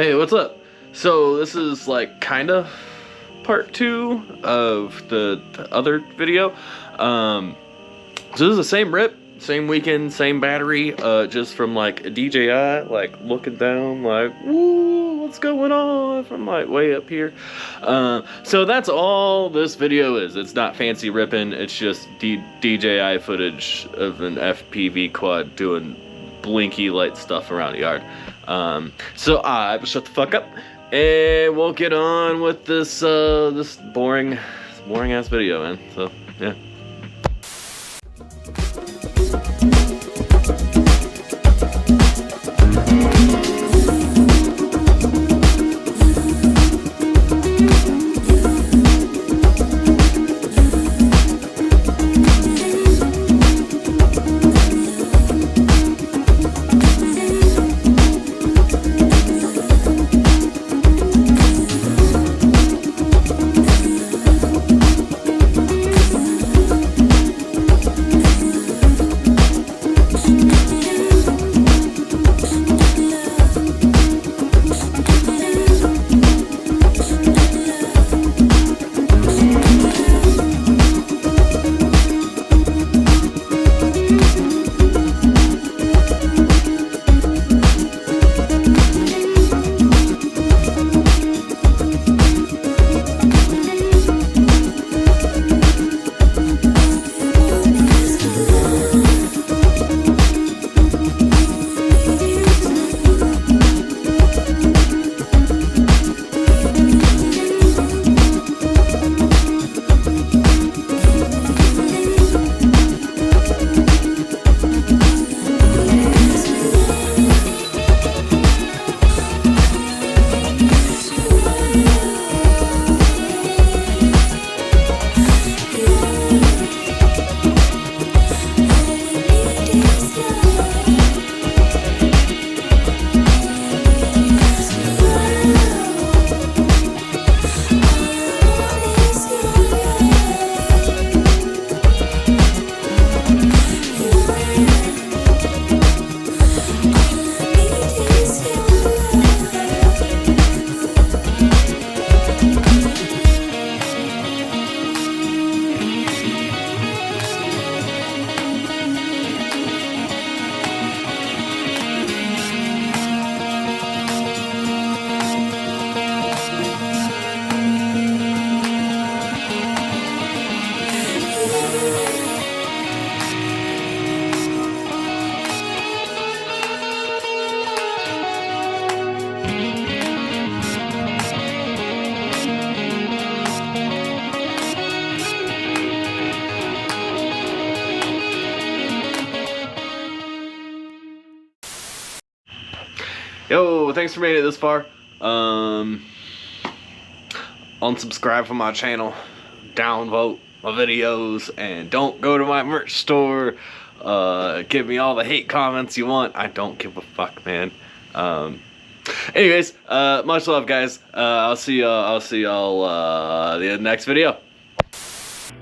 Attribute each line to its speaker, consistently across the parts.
Speaker 1: Hey, what's up? So this is like kind of part 2 of the other video. So this is the same rip, same weekend, same battery, just from like a DJI, like looking down like, woo, what's going on, from like way up here. So that's all this video is. It's not fancy ripping, it's just DJI footage of an FPV quad doing blinky light stuff around the yard. So I will shut the fuck up and we'll get on with this this boring ass video, man. So yeah. Yo, thanks for making it this far. Unsubscribe from my channel, downvote my videos, and don't go to my merch store. Give me all the hate comments you want. I don't give a fuck, man. Anyways, much love, guys. I'll see y'all the next video.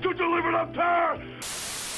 Speaker 2: To deliver the power